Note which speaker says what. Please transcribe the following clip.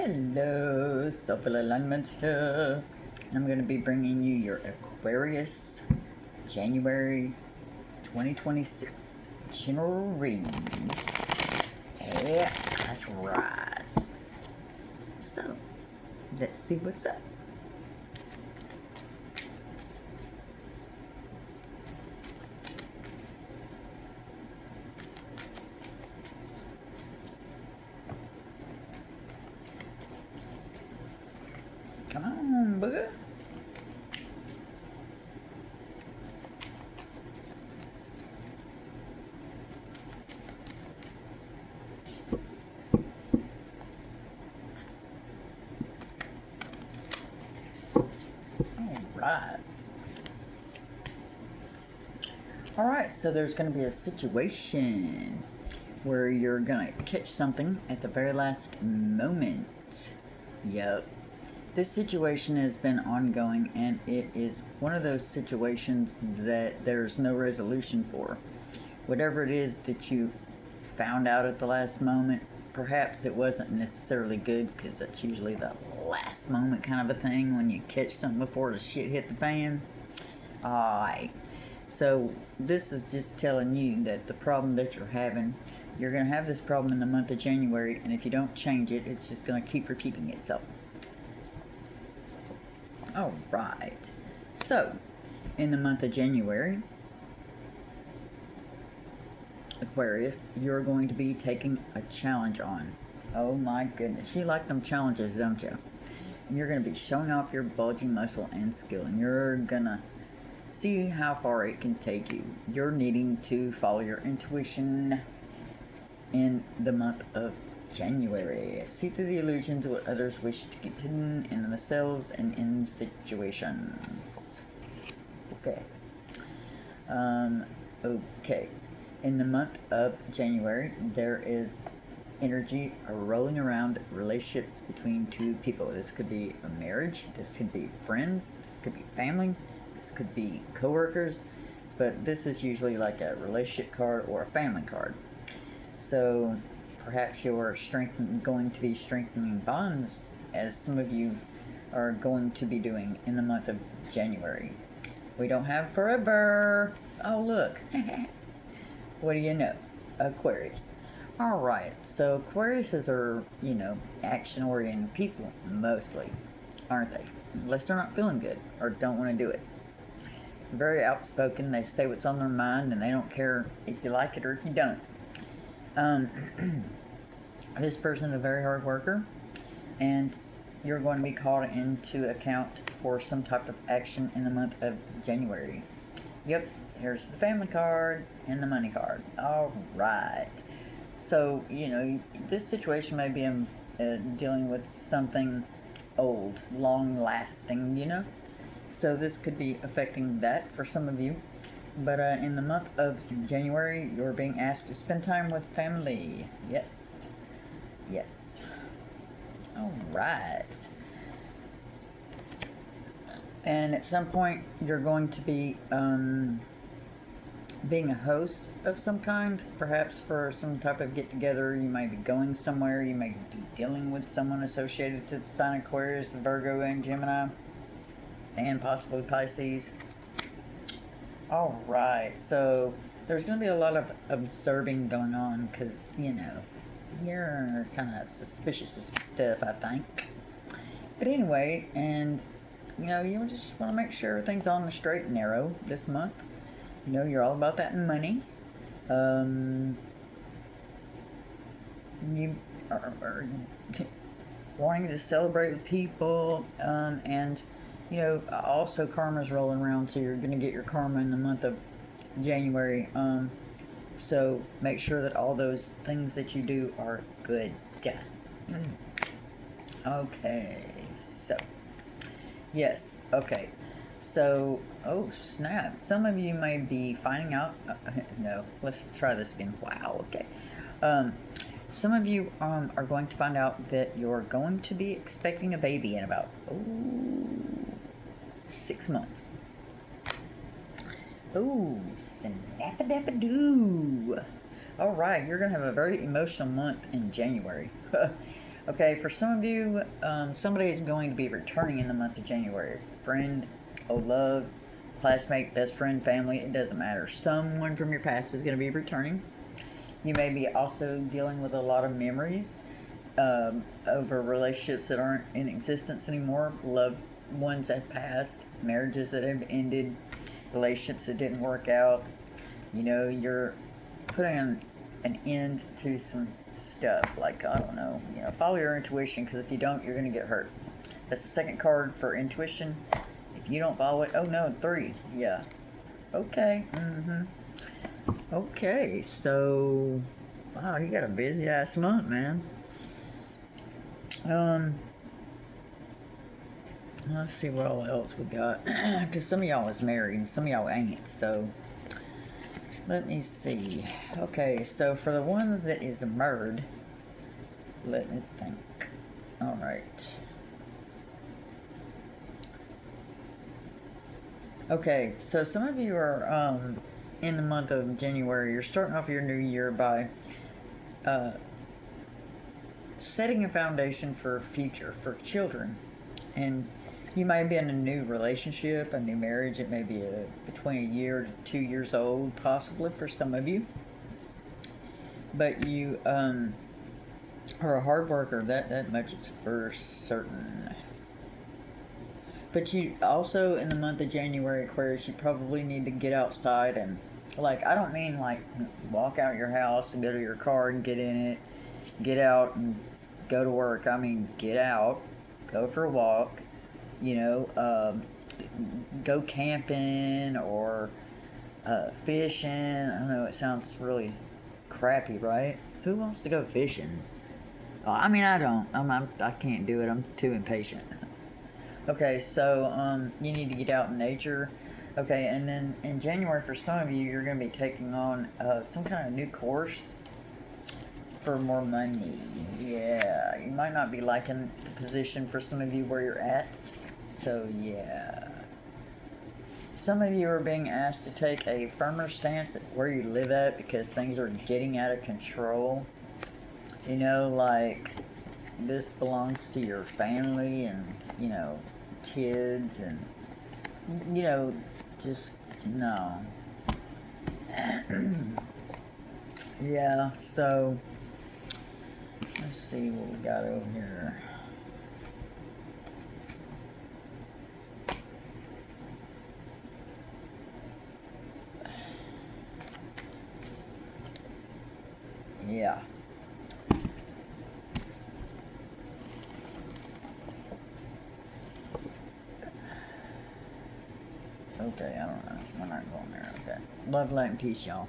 Speaker 1: Hello, Soulful Alignment here. I'm going to be bringing you your Aquarius January 2026 general reading. Yeah, that's right. So, let's see what's up. Come on, booger. Alright, so there's going to be a situation where you're going to catch something at the very last moment. Yep. This situation has been ongoing, and it is one of those situations that there's no resolution for. Whatever it is that you found out at the last moment, perhaps it wasn't necessarily good, because that's usually the last moment kind of a thing when you catch something before the shit hit the fan. Alright. So this is just telling you that the problem that you're having, you're going to have this problem in the month of January, and if you don't change it, it's just going to keep repeating itself. Alright, so in the month of January, Aquarius, you're going to be taking a challenge on. Oh my goodness, you like them challenges, don't you? And you're going to be showing off your bulging muscle and skill, and you're going to see how far it can take you. You're needing to follow your intuition in the month of January. See through the illusions of what others wish to keep hidden in themselves and in situations. Okay. Okay. In the month of January, there is energy rolling around relationships between two people. This could be a marriage, this could be friends, this could be family, this could be co-workers, but this is usually like a relationship card or a family card. So perhaps you're going to be strengthening bonds, as some of you are going to be doing in the month of January. We don't have forever. Oh, look. What do you know? Aquarius. Alright, so Aquariuses are, action-oriented people, mostly, aren't they? Unless they're not feeling good or don't want to do it. Very outspoken. They say what's on their mind, and they don't care if you like it or if you don't. This person is a very hard worker, and you're going to be called into account for some type of action in the month of January. Yep, here's the family card and the money card. All right. So, this situation may be dealing with something old, long-lasting, So this could be affecting that for some of you. But in the month of January, you're being asked to spend time with family. Yes. Yes. All right. And at some point, you're going to be being a host of some kind. Perhaps for some type of get-together. You might be going somewhere. You may be dealing with someone associated to the sign Aquarius, Virgo, and Gemini. And possibly Pisces. Alright, so there's going to be a lot of observing going on because, you're kind of suspicious of stuff, I think. But anyway, and, you just want to make sure everything's on the straight and narrow this month. You're all about that money. You are wanting to celebrate with people, and also karma's rolling around, so you're going to get your karma in the month of January. So make sure that all those things that you do are good. Okay, so, yes, okay. So, oh snap, some of you may be finding out, no, let's try this again. Wow, okay. Some of you are going to find out that you're going to be expecting a baby in about, 6 months. Ooh, snap-a-dap-a-doo. Alright, you're going to have a very emotional month in January. Okay, for some of you, somebody is going to be returning in the month of January. Friend, old love, classmate, best friend, family, it doesn't matter. Someone from your past is going to be returning. You may be also dealing with a lot of memories over relationships that aren't in existence anymore, loved ones that passed, marriages that have ended, relationships that didn't work out. You know, you're putting an end to some stuff. Like, I don't know, follow your intuition, because if you don't, you're going to get hurt. That's the second card for intuition. If you don't follow it, oh no, 3. Yeah. Okay. Okay, so wow, you got a busy ass month, man. Let's see what all else we got. Because some of y'all is married and some of y'all ain't. So let me see. Okay, so for the ones that is married, let me think. All right. Okay, so some of you are in the month of January. You're starting off your new year by setting a foundation for a future, for children. And you might be in a new relationship, a new marriage. It may be between a year to 2 years old, possibly for some of you. But you are a hard worker. That much is for certain. But you also, in the month of January, Aquarius, you probably need to get outside and, like, I don't mean like walk out your house and go to your car and get in it, get out and go to work. I mean, get out, go for a walk, go camping or fishing. I don't know, it sounds really crappy, right? Who wants to go fishing? Oh, I mean, I don't. I can't do it. I'm too impatient. Okay, so you need to get out in nature. Okay, and then in January, for some of you, you're going to be taking on some kind of new course for more money. Yeah, you might not be liking the position for some of you where you're at. So, yeah. Some of you are being asked to take a firmer stance at where you live at because things are getting out of control. Like, this belongs to your family and, kids and, just, no. Yeah, so, let's see what we got over here. Yeah. Okay, I don't know. We're not going there. Okay. Love, light, and peace, y'all.